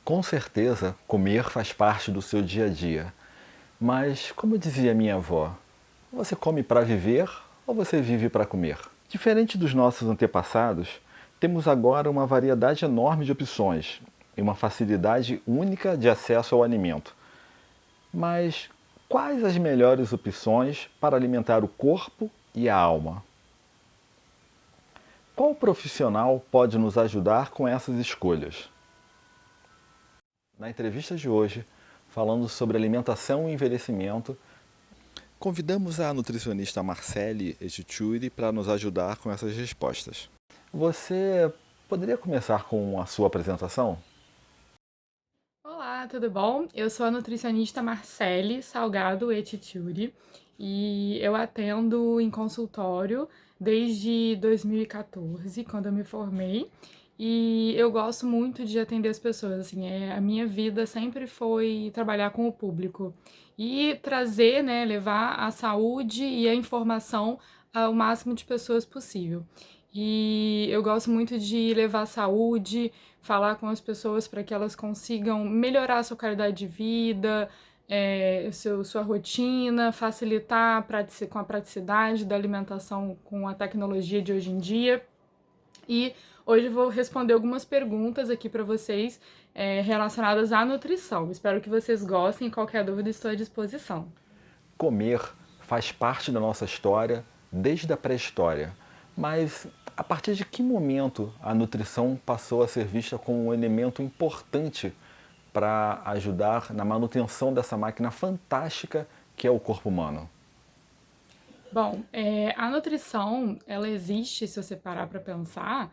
Com certeza, comer faz parte do seu dia a dia. Mas, como dizia minha avó, você come para viver ou você vive para comer? Diferente dos nossos antepassados, temos agora uma variedade enorme de opções e uma facilidade única de acesso ao alimento. Mas quais as melhores opções para alimentar o corpo e a alma? Qual profissional pode nos ajudar com essas escolhas? Na entrevista de hoje, falando sobre alimentação e envelhecimento, convidamos a nutricionista Marcele Echituri para nos ajudar com essas respostas. Você poderia começar com a sua apresentação? Olá, tudo bom? Eu sou a nutricionista Marcele Salgado Etituri e eu atendo em consultório desde 2014, quando eu me formei. E eu gosto muito de atender as pessoas, assim, a minha vida sempre foi trabalhar com o público e trazer, né, levar a saúde e a informação ao máximo de pessoas possível. E eu gosto muito de levar saúde, falar com as pessoas para que elas consigam melhorar a sua qualidade de vida, sua rotina, facilitar com a praticidade da alimentação com a tecnologia de hoje em dia. E hoje eu vou responder algumas perguntas aqui para vocês relacionadas à nutrição. Espero que vocês gostem. Qualquer dúvida, estou à disposição. Comer faz parte da nossa história desde a pré-história, mas a partir de que momento a nutrição passou a ser vista como um elemento importante para ajudar na manutenção dessa máquina fantástica que é o corpo humano? Bom, a nutrição, ela existe, se você parar para pensar,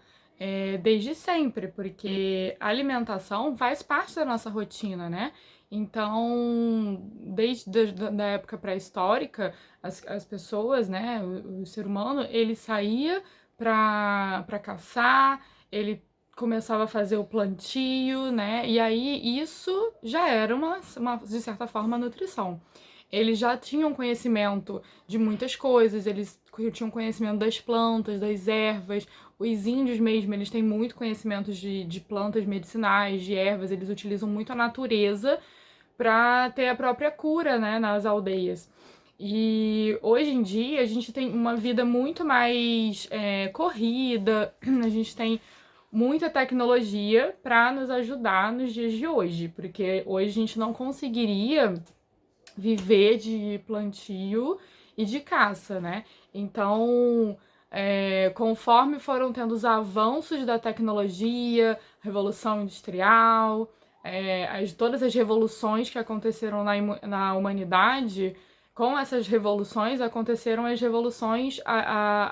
desde sempre, porque a alimentação faz parte da nossa rotina, né? Então, desde da época pré-histórica, as pessoas, né, o ser humano, ele saía para caçar, ele começava a fazer o plantio, né? E aí isso já era de certa forma, nutrição. Eles já tinham conhecimento de muitas coisas, eles tinham conhecimento das plantas, das ervas. Os índios mesmo, eles têm muito conhecimento de plantas medicinais, de ervas, eles utilizam muito a natureza para ter a própria cura, né, nas aldeias. E hoje em dia a gente tem uma vida muito mais corrida, a gente tem muita tecnologia para nos ajudar nos dias de hoje, porque hoje a gente não conseguiria viver de plantio e de caça, né? Então, conforme foram tendo os avanços da tecnologia, Revolução Industrial, todas as revoluções que aconteceram na humanidade, com essas revoluções aconteceram as revoluções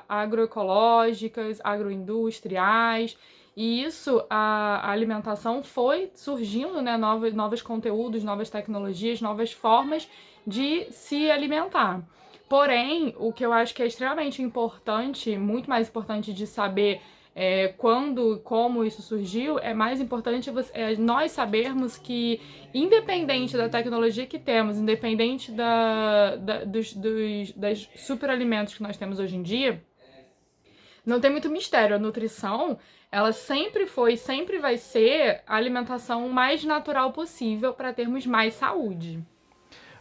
agroecológicas, agroindustriais, e isso, a alimentação foi surgindo, né, novos conteúdos, novas tecnologias, novas formas de se alimentar. Porém, o que eu acho que é extremamente importante, muito mais importante de saber quando, como isso surgiu, é mais importante nós sabermos que, independente da tecnologia que temos, independente das superalimentos que nós temos hoje em dia, não tem muito mistério. A nutrição, ela sempre foi, sempre vai ser a alimentação mais natural possível para termos mais saúde.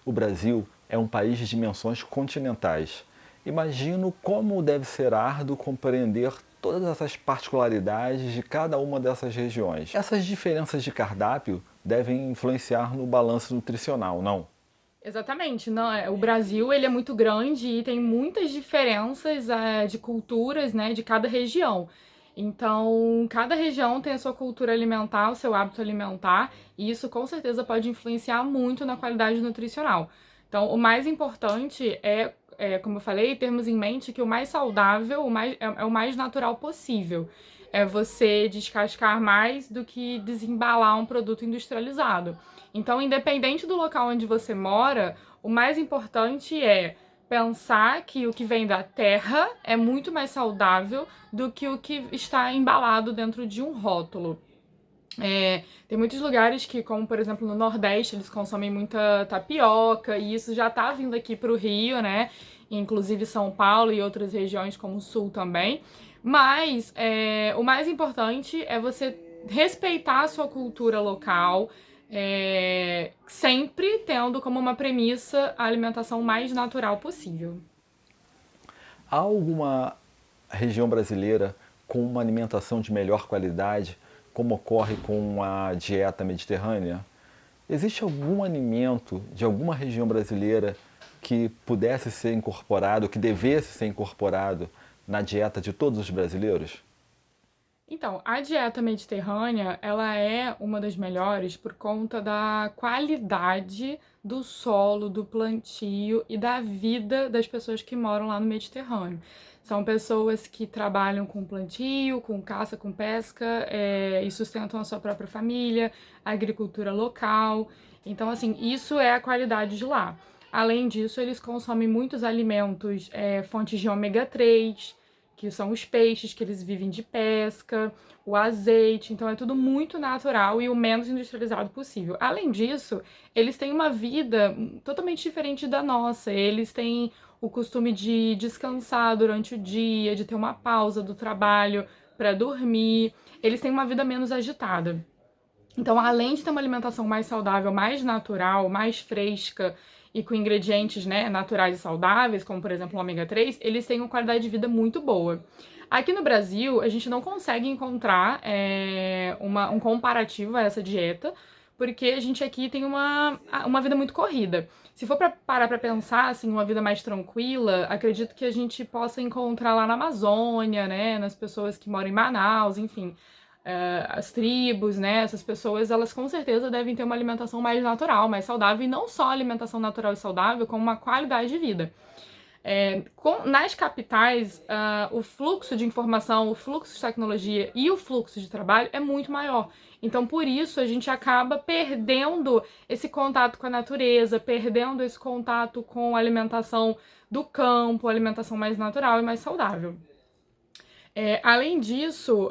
O Brasil é um país de dimensões continentais. Imagino como deve ser árduo compreender todas essas particularidades de cada uma dessas regiões. Essas diferenças de cardápio devem influenciar no balanço nutricional, não? Exatamente, não, o Brasil ele é muito grande e tem muitas diferenças de culturas, né, de cada região. Então, cada região tem a sua cultura alimentar, o seu hábito alimentar, e isso com certeza pode influenciar muito na qualidade nutricional. Então, o mais importante como eu falei, termos em mente que o mais saudável, é o mais natural possível. É você descascar mais do que desembalar um produto industrializado. Então, independente do local onde você mora, o mais importante é pensar que o que vem da terra é muito mais saudável do que o que está embalado dentro de um rótulo. Tem muitos lugares que, como por exemplo no Nordeste, eles consomem muita tapioca, e isso já tá vindo aqui para o Rio, né? Inclusive São Paulo e outras regiões como o Sul também. Mas o mais importante é você respeitar a sua cultura local, sempre tendo como uma premissa a alimentação mais natural possível. Há alguma região brasileira com uma alimentação de melhor qualidade, como ocorre com a dieta mediterrânea? Existe algum alimento de alguma região brasileira que pudesse ser incorporado, que devesse ser incorporado na dieta de todos os brasileiros? Então, a dieta mediterrânea, ela é uma das melhores por conta da qualidade do solo, do plantio e da vida das pessoas que moram lá no Mediterrâneo. São pessoas que trabalham com plantio, com caça, com pesca, e sustentam a sua própria família, a agricultura local. Então, assim, isso é a qualidade de lá. Além disso, eles consomem muitos alimentos, fontes de ômega 3, que são os peixes que eles vivem de pesca, o azeite, então é tudo muito natural e o menos industrializado possível. Além disso, eles têm uma vida totalmente diferente da nossa. Eles têm o costume de descansar durante o dia, de ter uma pausa do trabalho para dormir. Eles têm uma vida menos agitada. Então, além de ter uma alimentação mais saudável, mais natural, mais fresca e com ingredientes, né, naturais e saudáveis, como por exemplo o ômega 3, eles têm uma qualidade de vida muito boa. Aqui no Brasil, a gente não consegue encontrar um comparativo a essa dieta, porque a gente aqui tem uma vida muito corrida. Se for para parar para pensar, assim, uma vida mais tranquila, acredito que a gente possa encontrar lá na Amazônia, né, nas pessoas que moram em Manaus, enfim, as tribos, né, essas pessoas, elas com certeza devem ter uma alimentação mais natural, mais saudável, e não só alimentação natural e saudável, como uma qualidade de vida. Nas capitais, o fluxo de informação, o fluxo de tecnologia e o fluxo de trabalho é muito maior. Então, por isso, a gente acaba perdendo esse contato com a natureza, perdendo esse contato com a alimentação do campo, a alimentação mais natural e mais saudável. Além disso,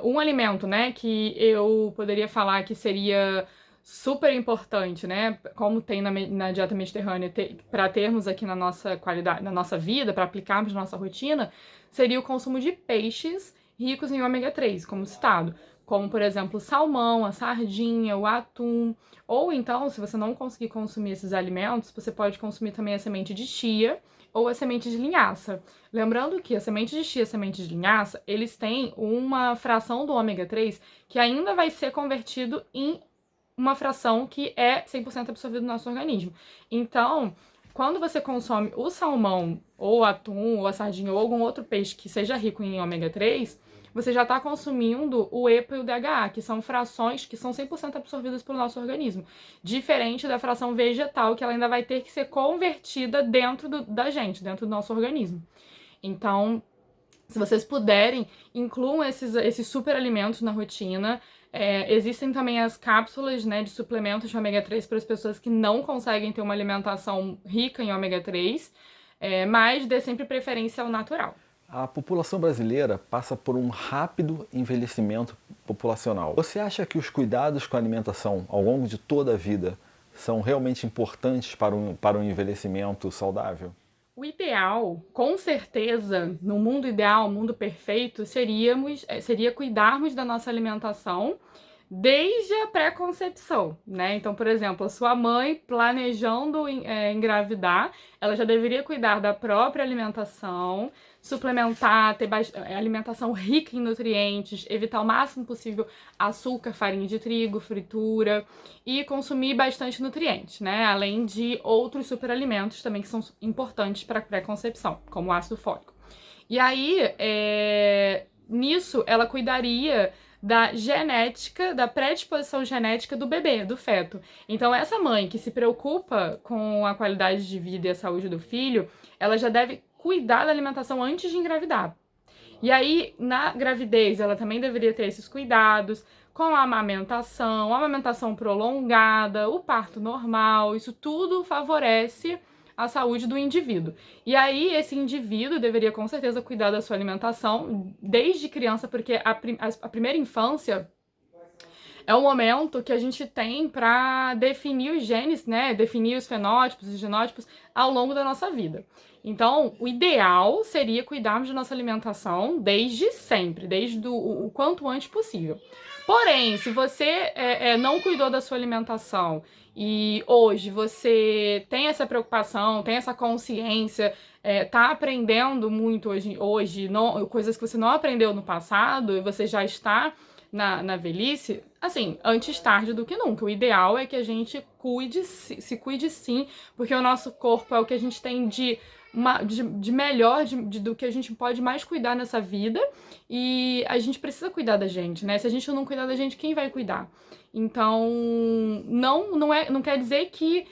um alimento, né, que eu poderia falar que seria super importante, né, como tem na dieta mediterrânea, para termos aqui na nossa qualidade, na nossa vida, para aplicarmos na nossa rotina, seria o consumo de peixes ricos em ômega 3, como citado, como por exemplo o salmão, a sardinha, o atum, ou então, se você não conseguir consumir esses alimentos, você pode consumir também a semente de chia ou a semente de linhaça. Lembrando que a semente de chia e a semente de linhaça, eles têm uma fração do ômega 3 que ainda vai ser convertido em uma fração que é 100% absorvido no nosso organismo. Então, quando você consome o salmão, ou o atum, ou a sardinha, ou algum outro peixe que seja rico em ômega 3, você já está consumindo o EPA e o DHA, que são frações que são 100% absorvidas pelo nosso organismo. Diferente da fração vegetal, que ela ainda vai ter que ser convertida dentro da gente, dentro do nosso organismo. Então, se vocês puderem, incluam esses superalimentos na rotina. Existem também as cápsulas, né, de suplementos de ômega 3 para as pessoas que não conseguem ter uma alimentação rica em ômega 3, mas dê sempre preferência ao natural. A população brasileira passa por um rápido envelhecimento populacional. Você acha que os cuidados com a alimentação ao longo de toda a vida são realmente importantes para um envelhecimento saudável? O ideal, com certeza, no mundo ideal, mundo perfeito, seria cuidarmos da nossa alimentação desde a pré-concepção, né? Então, por exemplo, a sua mãe planejando engravidar, ela já deveria cuidar da própria alimentação, suplementar, ter alimentação rica em nutrientes, evitar o máximo possível açúcar, farinha de trigo, fritura e consumir bastante nutrientes, né? Além de outros superalimentos também que são importantes para a pré-concepção, como o ácido fólico. E aí, nisso, ela cuidaria da genética, da predisposição genética do bebê, do feto. Então, essa mãe que se preocupa com a qualidade de vida e a saúde do filho, ela já deve cuidar da alimentação antes de engravidar. E aí, na gravidez, ela também deveria ter esses cuidados com a amamentação prolongada, o parto normal, isso tudo favorece a saúde do indivíduo. E aí, esse indivíduo deveria, com certeza, cuidar da sua alimentação desde criança, porque a primeira infância é o momento que a gente tem para definir os genes, né? Definir os fenótipos e genótipos ao longo da nossa vida. Então, o ideal seria cuidarmos da nossa alimentação desde sempre, desde o quanto antes possível. Porém, se você não cuidou da sua alimentação e hoje você tem essa preocupação, tem essa consciência, tá aprendendo muito hoje não, coisas que você não aprendeu no passado e você já está na velhice, assim, antes tarde do que nunca. O ideal é que a gente se cuide sim, porque o nosso corpo é o que a gente tem de melhor, do que a gente pode mais cuidar nessa vida, e a gente precisa cuidar da gente, né? Se a gente não cuidar da gente, quem vai cuidar? Então, não quer dizer que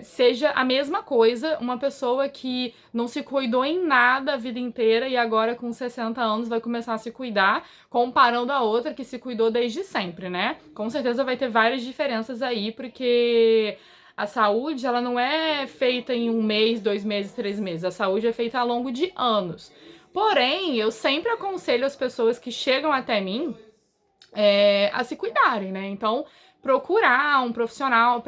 seja a mesma coisa uma pessoa que não se cuidou em nada a vida inteira e agora com 60 anos vai começar a se cuidar, comparando a outra que se cuidou desde sempre, né? Com certeza vai ter várias diferenças aí, porque a saúde, ela não é feita em 1 mês, 2 meses, 3 meses. A saúde é feita ao longo de anos. Porém, eu sempre aconselho as pessoas que chegam até mim a se cuidarem, né? Então, procurar um profissional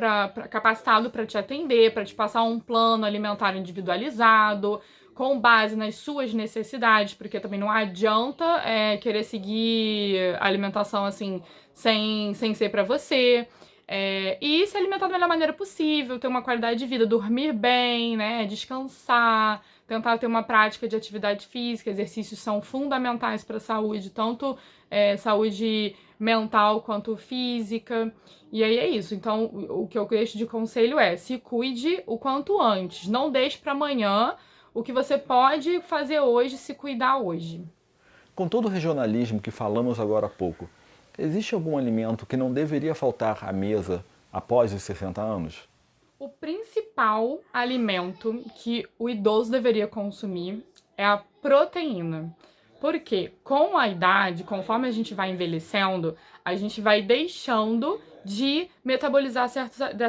capacitado para te atender, para te passar um plano alimentar individualizado, com base nas suas necessidades, porque também não adianta querer seguir a alimentação assim, sem ser para você. E se alimentar da melhor maneira possível, ter uma qualidade de vida, dormir bem, né? Descansar, tentar ter uma prática de atividade física, exercícios são fundamentais para a saúde, tanto saúde mental quanto física. E aí é isso. Então, o que eu deixo de conselho é: se cuide o quanto antes. Não deixe para amanhã o que você pode fazer hoje, se cuidar hoje. Com todo o regionalismo que falamos agora há pouco, existe algum alimento que não deveria faltar à mesa após os 60 anos? O principal alimento que o idoso deveria consumir é a proteína. Porque com a idade, conforme a gente vai envelhecendo, a gente vai deixando de metabolizar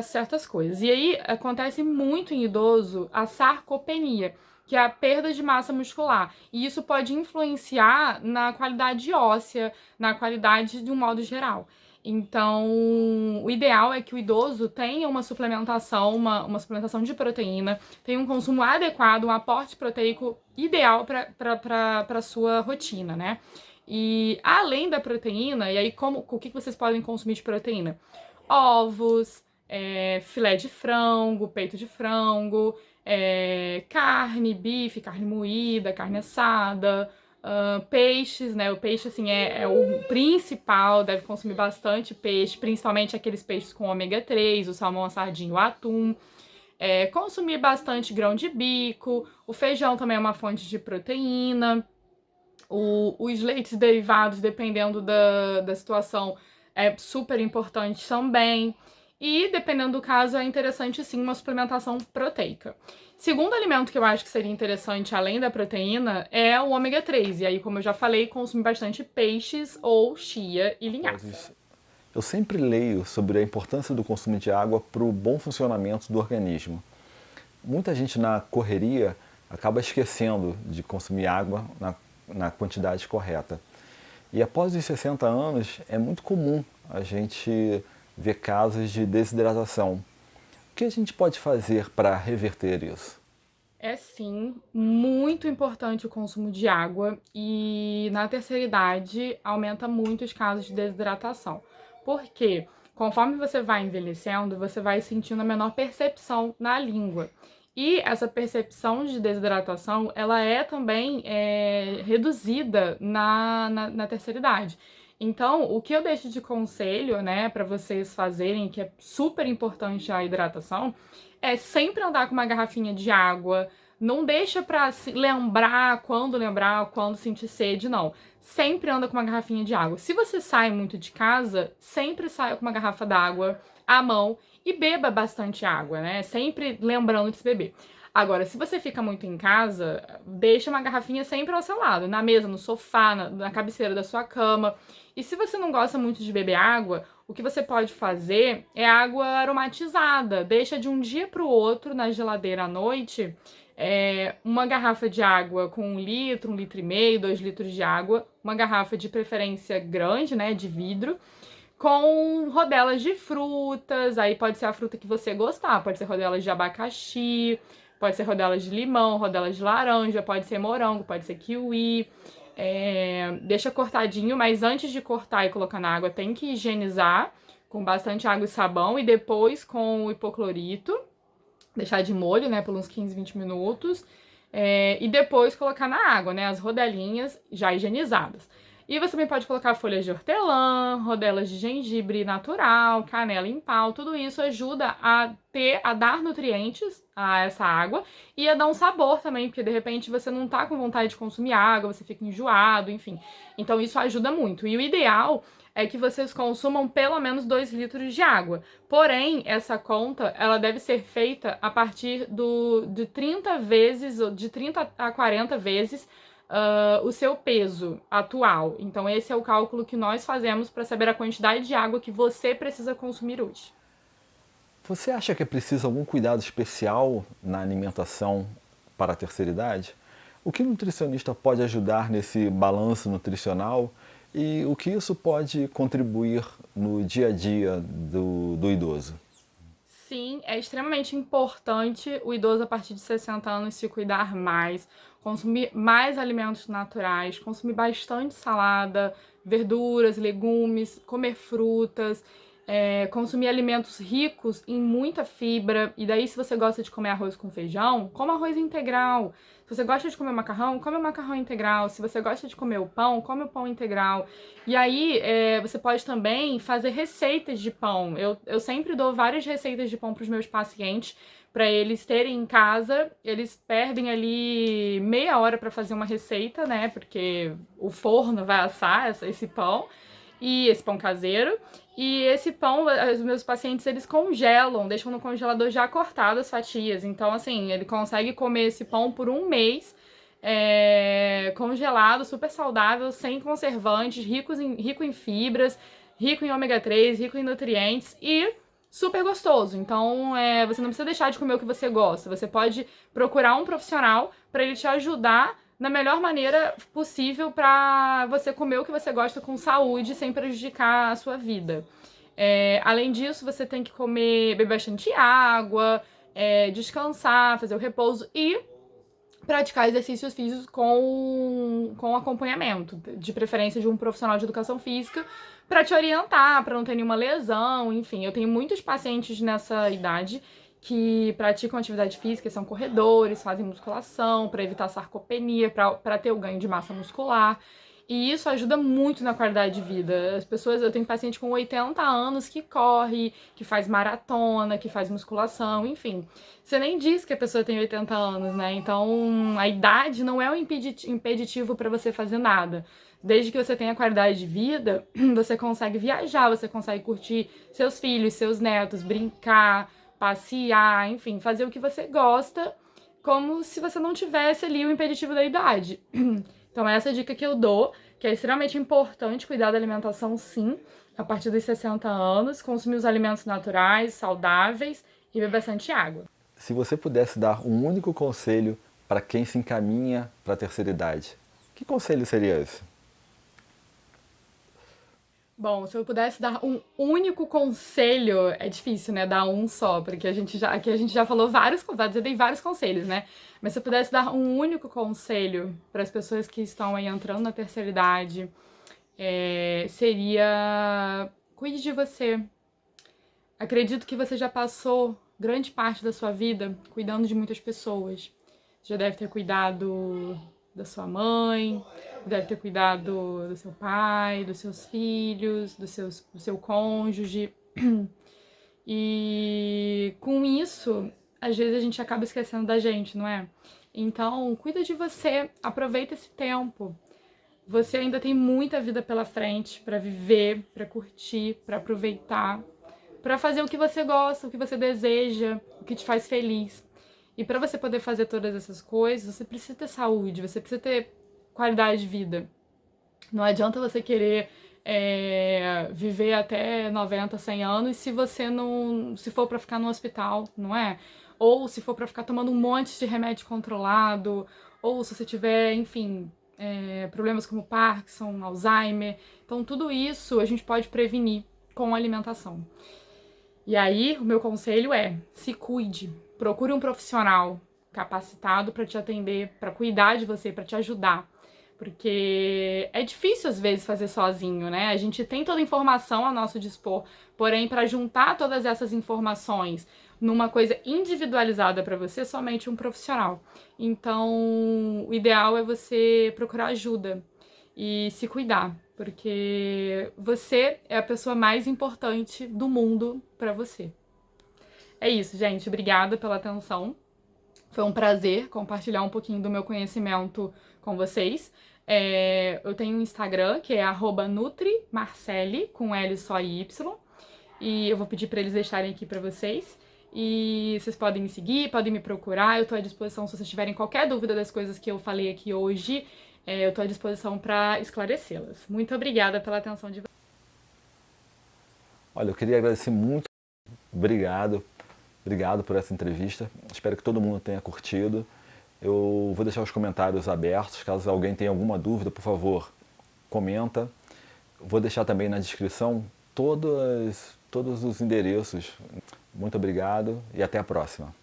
certas coisas. E aí acontece muito em idoso a sarcopenia, que é a perda de massa muscular. E isso pode influenciar na qualidade óssea, na qualidade de um modo geral. Então, o ideal é que o idoso tenha uma suplementação, uma suplementação de proteína, tenha um consumo adequado, um aporte proteico ideal para a sua rotina, né? E além da proteína, e aí o que vocês podem consumir de proteína? Ovos, filé de frango, peito de frango, carne, bife, carne moída, carne assada, peixes, né? O peixe, assim, é o principal, deve consumir bastante peixe, principalmente aqueles peixes com ômega 3, o salmão, a sardinha, o atum. Consumir bastante grão de bico, o feijão também é uma fonte de proteína, os leites derivados, dependendo da situação, é super importante também. E, dependendo do caso, é interessante sim uma suplementação proteica. Segundo alimento que eu acho que seria interessante, além da proteína, é o ômega 3. E aí, como eu já falei, consumir bastante peixes ou chia e linhaça. Eu sempre leio sobre a importância do consumo de água para o bom funcionamento do organismo. Muita gente na correria acaba esquecendo de consumir água na quantidade correta. E após os 60 anos, é muito comum a gente ver casos de desidratação. O que a gente pode fazer para reverter isso? É sim muito importante o consumo de água, e na terceira idade aumenta muito os casos de desidratação. Porque conforme você vai envelhecendo, você vai sentindo a menor percepção na língua. E essa percepção de desidratação, ela é também reduzida na terceira idade. Então, o que eu deixo de conselho, né, para vocês fazerem, que é super importante a hidratação, é sempre andar com uma garrafinha de água. Não deixa pra lembrar, quando sentir sede, não. Sempre anda com uma garrafinha de água. Se você sai muito de casa, sempre saia com uma garrafa d'água à mão e beba bastante água, né? Sempre lembrando de se beber. Agora, se você fica muito em casa, deixa uma garrafinha sempre ao seu lado, na mesa, no sofá, na cabeceira da sua cama. E se você não gosta muito de beber água, o que você pode fazer é água aromatizada. Deixa de um dia para o outro na geladeira à noite uma garrafa de água com 1 litro, 1,5 litro, 2 litros de água, uma garrafa de preferência grande, né, de vidro, com rodelas de frutas, aí pode ser a fruta que você gostar, pode ser rodelas de abacaxi, pode ser rodelas de limão, rodelas de laranja, pode ser morango, pode ser kiwi. Deixa cortadinho, mas antes de cortar e colocar na água, tem que higienizar com bastante água e sabão e depois com o hipoclorito, deixar de molho, né, por uns 15, 20 minutos. E depois colocar na água, né, as rodelinhas já higienizadas. E você também pode colocar folhas de hortelã, rodelas de gengibre natural, canela em pau, tudo isso ajuda a dar nutrientes a essa água e a dar um sabor também, porque de repente você não tá com vontade de consumir água, você fica enjoado, enfim. Então isso ajuda muito. E o ideal é que vocês consumam pelo menos 2 litros de água. Porém, essa conta, ela deve ser feita a partir de 30 vezes, de 30 a 40 vezes o seu peso atual. Então, esse é o cálculo que nós fazemos para saber a quantidade de água que você precisa consumir hoje. Você acha que é preciso algum cuidado especial na alimentação para a terceira idade? O que o nutricionista pode ajudar nesse balanço nutricional e o que isso pode contribuir no dia a dia do idoso? Sim, é extremamente importante o idoso a partir de 60 anos se cuidar mais, consumir mais alimentos naturais, consumir bastante salada, verduras, legumes, comer frutas, consumir alimentos ricos em muita fibra. E daí, se você gosta de comer arroz com feijão, coma arroz integral. Se você gosta de comer macarrão, come o macarrão integral. Se você gosta de comer o pão, come o pão integral. E aí, você pode também fazer receitas de pão. Eu sempre dou várias receitas de pão para os meus pacientes, para eles terem em casa. Eles perdem ali meia hora para fazer uma receita, né? Porque o forno vai assar esse pão. E esse pão caseiro. E esse pão, os meus pacientes, eles congelam, deixam no congelador já cortado as fatias. Então, assim, ele consegue comer esse pão por um mês, congelado, super saudável, sem conservantes, rico em fibras, rico em ômega 3, rico em nutrientes e super gostoso. Então, você não precisa deixar de comer o que você gosta. Você pode procurar um profissional para ele te ajudar na melhor maneira possível para você comer o que você gosta com saúde, sem prejudicar a sua vida. Além disso, você tem que beber bastante água, descansar, fazer o repouso e praticar exercícios físicos com acompanhamento, de preferência de um profissional de educação física, para te orientar, para não ter nenhuma lesão, enfim. Eu tenho muitos pacientes nessa idade que praticam atividade física, são corredores, fazem musculação para evitar sarcopenia, para ter o ganho de massa muscular. E isso ajuda muito na qualidade de vida. As pessoas, eu tenho paciente com 80 anos que corre, que faz maratona, que faz musculação, enfim. Você nem diz que a pessoa tem 80 anos, né? Então, a idade não é um impeditivo para você fazer nada. Desde que você tenha qualidade de vida, você consegue viajar, você consegue curtir seus filhos, seus netos, brincar, passear, enfim, fazer o que você gosta, como se você não tivesse ali o impeditivo da idade. Então, essa é a dica que eu dou, que é extremamente importante cuidar da alimentação, sim, a partir dos 60 anos, consumir os alimentos naturais, saudáveis e beber bastante água. Se você pudesse dar um único conselho para quem se encaminha para a terceira idade, que conselho seria esse? Bom, se eu pudesse dar um único conselho, é difícil, né, dar um só, porque aqui a gente já falou vários, eu dei vários conselhos, né? Mas se eu pudesse dar um único conselho para as pessoas que estão aí entrando na terceira idade, seria: cuide de você. Acredito que você já passou grande parte da sua vida cuidando de muitas pessoas. Já deve ter cuidado da sua mãe, deve ter cuidado do seu pai, dos seus filhos, do seu cônjuge. E com isso, às vezes a gente acaba esquecendo da gente, não é? Então, cuida de você, aproveita esse tempo. Você ainda tem muita vida pela frente para viver, para curtir, para aproveitar, para fazer o que você gosta, o que você deseja, o que te faz feliz. E para você poder fazer todas essas coisas, você precisa ter saúde, você precisa ter qualidade de vida. Não adianta você querer viver até 90, 100 anos se você não, se for para ficar no hospital, não é? Ou se for para ficar tomando um monte de remédio controlado, ou se você tiver, enfim, problemas como Parkinson, Alzheimer. Então tudo isso a gente pode prevenir com alimentação. E aí, o meu conselho é: se cuide, procure um profissional capacitado para te atender, para cuidar de você, para te ajudar. Porque é difícil às vezes fazer sozinho, né? A gente tem toda a informação a nosso dispor, porém, para juntar todas essas informações numa coisa individualizada para você, somente um profissional. Então, o ideal é você procurar ajuda e se cuidar, porque você é a pessoa mais importante do mundo para você. É isso, gente. Obrigada pela atenção. Foi um prazer compartilhar um pouquinho do meu conhecimento com vocês. Eu tenho um Instagram, que é @nutrimarcele, com L só e Y. E eu vou pedir para eles deixarem aqui para vocês. E vocês podem me seguir, podem me procurar. Eu estou à disposição se vocês tiverem qualquer dúvida das coisas que eu falei aqui hoje. Eu estou à disposição para esclarecê-las. Muito obrigada pela atenção de vocês. Olha, eu queria agradecer muito. Obrigado. Obrigado por essa entrevista. Espero que todo mundo tenha curtido. Eu vou deixar os comentários abertos. Caso alguém tenha alguma dúvida, por favor, comenta. Vou deixar também na descrição todos os endereços. Muito obrigado e até a próxima.